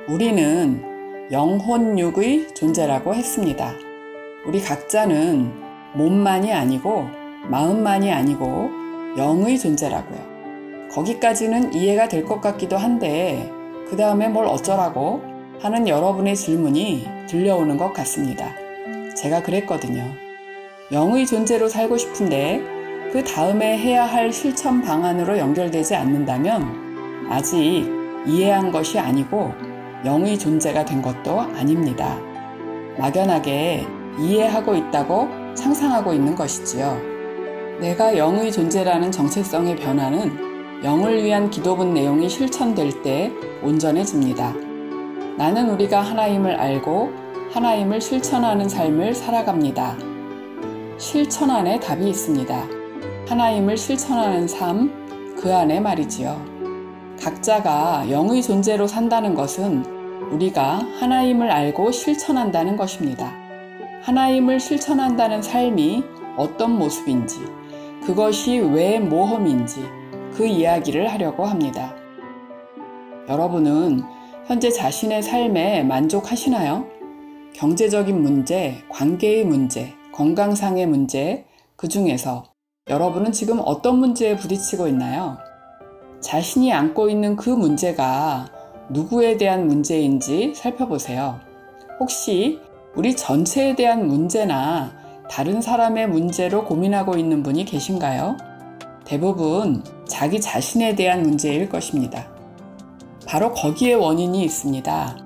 우리는 영혼육의 존재라고 했습니다. 우리 각자는 몸만이 아니고 마음만이 아니고 영의 존재라고요. 거기까지는 이해가 될 것 같기도 한데 그 다음에 뭘 어쩌라고 하는 여러분의 질문이 들려오는 것 같습니다. 제가 그랬거든요. 영의 존재로 살고 싶은데 그 다음에 해야 할 실천 방안으로 연결되지 않는다면 아직 이해한 것이 아니고 영의 존재가 된 것도 아닙니다. 막연하게 이해하고 있다고 상상하고 있는 것이지요. 내가 영의 존재라는 정체성의 변화는 영을 위한 기도문 내용이 실천될 때 온전해집니다. 나는 우리가 하나임을 알고 하나임을 실천하는 삶을 살아갑니다. 실천 안에 답이 있습니다. 하나임을 실천하는 삶, 그 안에 말이지요. 각자가 영의 존재로 산다는 것은 우리가 하나임을 알고 실천한다는 것입니다. 하나임을 실천한다는 삶이 어떤 모습인지, 그것이 왜 모험인지 그 이야기를 하려고 합니다. 여러분은 현재 자신의 삶에 만족하시나요? 경제적인 문제, 관계의 문제, 건강상의 문제, 그 중에서 여러분은 지금 어떤 문제에 부딪히고 있나요? 자신이 안고 있는 그 문제가 누구에 대한 문제인지 살펴보세요. 혹시 우리 전체에 대한 문제나 다른 사람의 문제로 고민하고 있는 분이 계신가요? 대부분 자기 자신에 대한 문제일 것입니다. 바로 거기에 원인이 있습니다.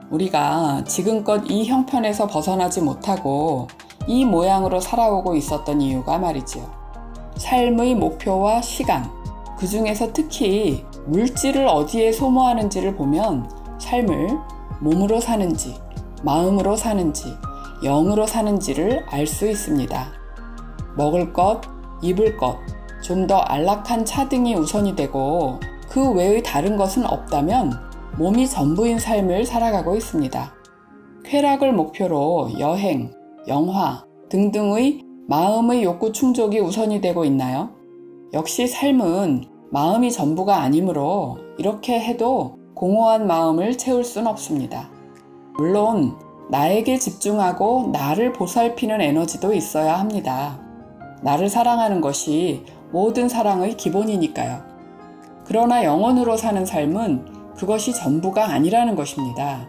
우리가 지금껏 이 형편에서 벗어나지 못하고 이 모양으로 살아오고 있었던 이유가 말이지요. 삶의 목표와 시간, 그 중에서 특히 물질을 어디에 소모하는지를 보면 삶을 몸으로 사는지, 마음으로 사는지, 영으로 사는지를 알 수 있습니다. 먹을 것, 입을 것, 좀 더 안락한 차 등이 우선이 되고 그 외의 다른 것은 없다면 몸이 전부인 삶을 살아가고 있습니다. 쾌락을 목표로 여행, 영화 등등의 마음의 욕구 충족이 우선이 되고 있나요? 역시 삶은 마음이 전부가 아니므로 이렇게 해도 공허한 마음을 채울 순 없습니다. 물론 나에게 집중하고 나를 보살피는 에너지도 있어야 합니다. 나를 사랑하는 것이 모든 사랑의 기본이니까요. 그러나 영혼으로 사는 삶은 그것이 전부가 아니라는 것입니다.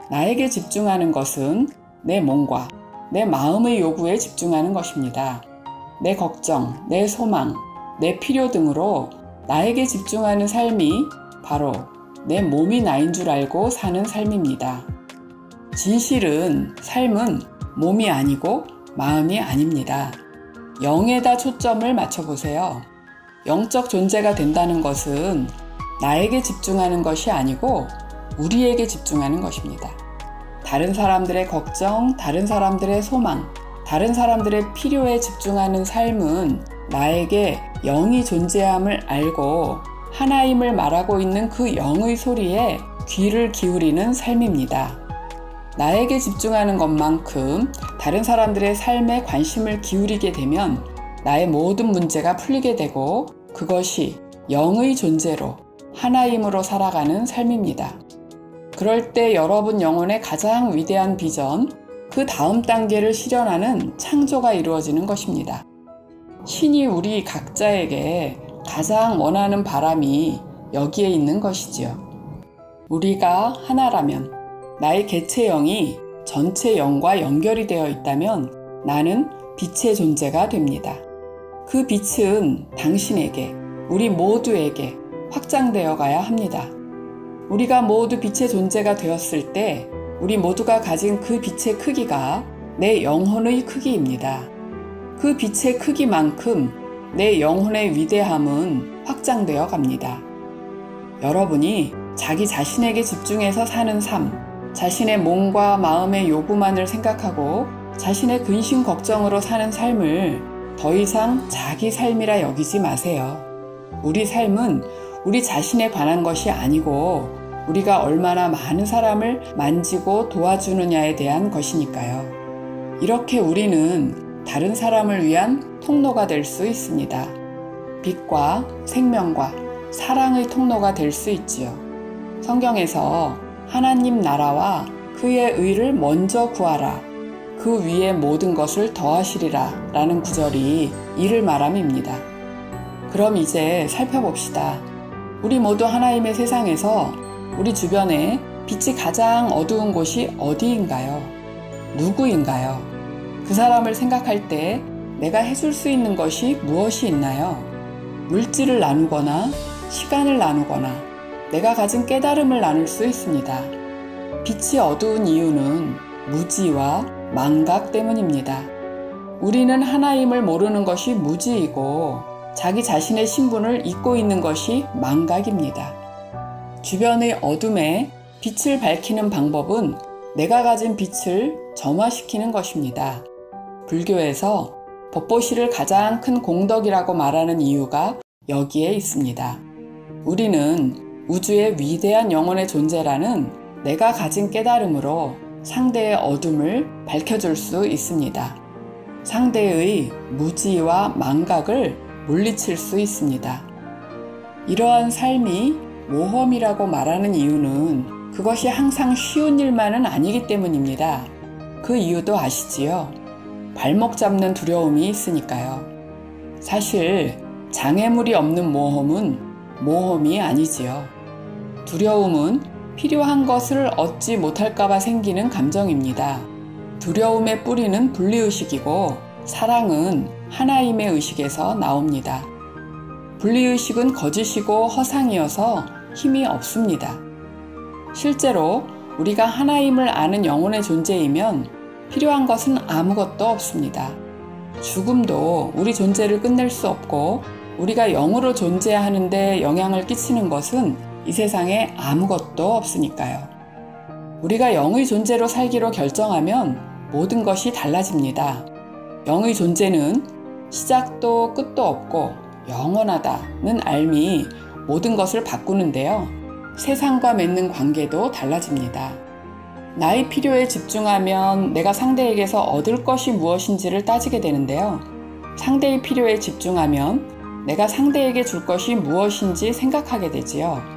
나에게 집중하는 것은 내 몸과 내 마음의 요구에 집중하는 것입니다. 내 걱정, 내 소망, 내 필요 등으로 나에게 집중하는 삶이 바로 내 몸이 나인 줄 알고 사는 삶입니다. 진실은 삶은 몸이 아니고 마음이 아닙니다. 영에다 초점을 맞춰보세요. 영적 존재가 된다는 것은 나에게 집중하는 것이 아니고 우리에게 집중하는 것입니다. 다른 사람들의 걱정, 다른 사람들의 소망, 다른 사람들의 필요에 집중하는 삶은 나에게 영이 존재함을 알고 하나임을 말하고 있는 그 영의 소리에 귀를 기울이는 삶입니다. 나에게 집중하는 것만큼 다른 사람들의 삶에 관심을 기울이게 되면 나의 모든 문제가 풀리게 되고 그것이 영의 존재로 하나임으로 살아가는 삶입니다. 그럴 때 여러분 영혼의 가장 위대한 비전, 그 다음 단계를 실현하는 창조가 이루어지는 것입니다. 신이 우리 각자에게 가장 원하는 바람이 여기에 있는 것이지요. 우리가 하나라면 나의 개체 영이 전체 영과 연결이 되어 있다면 나는 빛의 존재가 됩니다. 그 빛은 당신에게, 우리 모두에게 확장되어 가야 합니다. 우리가 모두 빛의 존재가 되었을 때 우리 모두가 가진 그 빛의 크기가 내 영혼의 크기입니다. 그 빛의 크기만큼 내 영혼의 위대함은 확장되어 갑니다. 여러분이 자기 자신에게 집중해서 사는 삶, 자신의 몸과 마음의 요구만을 생각하고 자신의 근심 걱정으로 사는 삶을 더 이상 자기 삶이라 여기지 마세요. 우리 삶은 우리 자신에 관한 것이 아니고 우리가 얼마나 많은 사람을 만지고 도와주느냐에 대한 것이니까요. 이렇게 우리는 다른 사람을 위한 통로가 될 수 있습니다. 빛과 생명과 사랑의 통로가 될 수 있지요. 성경에서 하나님 나라와 그의 의를 먼저 구하라. 그 위에 모든 것을 더하시리라 라는 구절이 이를 말함입니다. 그럼 이제 살펴봅시다. 우리 모두 하나님의 세상에서 우리 주변에 빛이 가장 어두운 곳이 어디인가요? 누구인가요? 그 사람을 생각할 때 내가 해줄 수 있는 것이 무엇이 있나요? 물질을 나누거나 시간을 나누거나 내가 가진 깨달음을 나눌 수 있습니다. 빛이 어두운 이유는 무지와 망각 때문입니다. 우리는 하나님을 모르는 것이 무지이고 자기 자신의 신분을 잊고 있는 것이 망각입니다. 주변의 어둠에 빛을 밝히는 방법은 내가 가진 빛을 점화시키는 것입니다. 불교에서 법보시를 가장 큰 공덕이라고 말하는 이유가 여기에 있습니다. 우리는 우주의 위대한 영혼의 존재라는 내가 가진 깨달음으로 상대의 어둠을 밝혀줄 수 있습니다. 상대의 무지와 망각을 물리칠 수 있습니다. 이러한 삶이 모험이라고 말하는 이유는 그것이 항상 쉬운 일만은 아니기 때문입니다. 그 이유도 아시지요? 발목 잡는 두려움이 있으니까요. 사실 장애물이 없는 모험은 모험이 아니지요. 두려움은 필요한 것을 얻지 못할까봐 생기는 감정입니다. 두려움의 뿌리는 분리의식이고 사랑은 하나임의 의식에서 나옵니다. 분리의식은 거짓이고 허상이어서 힘이 없습니다. 실제로 우리가 하나임을 아는 영혼의 존재이면 필요한 것은 아무것도 없습니다. 죽음도 우리 존재를 끝낼 수 없고 우리가 영으로 존재하는데 영향을 끼치는 것은 이 세상에 아무것도 없으니까요. 우리가 영의 존재로 살기로 결정하면 모든 것이 달라집니다. 영의 존재는 시작도 끝도 없고 영원하다는 알미 모든 것을 바꾸는데요. 세상과 맺는 관계도 달라집니다. 나의 필요에 집중하면 내가 상대에게서 얻을 것이 무엇인지를 따지게 되는데요. 상대의 필요에 집중하면 내가 상대에게 줄 것이 무엇인지 생각하게 되지요.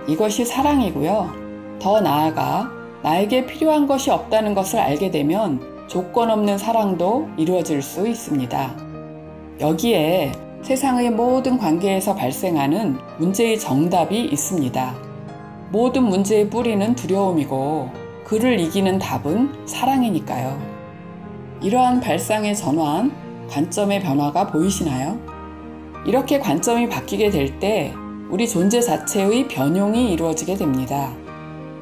이것이 사랑이고요. 더 나아가 나에게 필요한 것이 없다는 것을 알게 되면 조건 없는 사랑도 이루어질 수 있습니다. 여기에 세상의 모든 관계에서 발생하는 문제의 정답이 있습니다. 모든 문제의 뿌리는 두려움이고 그를 이기는 답은 사랑이니까요. 이러한 발상의 전환, 관점의 변화가 보이시나요? 이렇게 관점이 바뀌게 될 때 우리 존재 자체의 변용이 이루어지게 됩니다.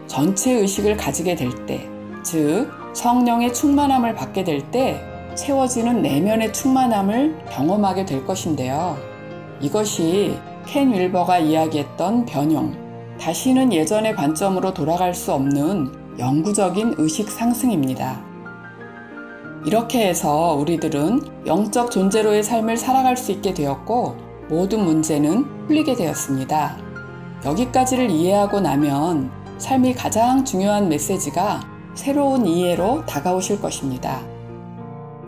전체 의식을 가지게 될 때, 즉 성령의 충만함을 받게 될 때 채워지는 내면의 충만함을 경험하게 될 것인데요. 이것이 켄 윌버가 이야기했던 변용, 다시는 예전의 관점으로 돌아갈 수 없는 영구적인 의식 상승입니다. 이렇게 해서 우리들은 영적 존재로의 삶을 살아갈 수 있게 되었고 모든 문제는 풀리게 되었습니다. 여기까지를 이해하고 나면 삶이 가장 중요한 메시지가 새로운 이해로 다가오실 것입니다.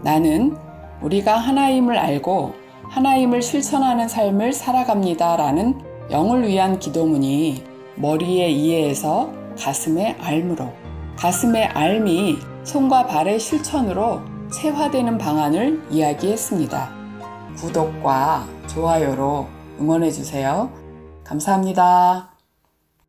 나는 우리가 하나임을 알고 하나임을 실천하는 삶을 살아갑니다 라는 영을 위한 기도문이 머리의 이해에서 가슴의 알무로, 가슴의 알미 손과 발의 실천으로 체화되는 방안을 이야기했습니다. 구독과 좋아요로 응원해주세요. 감사합니다.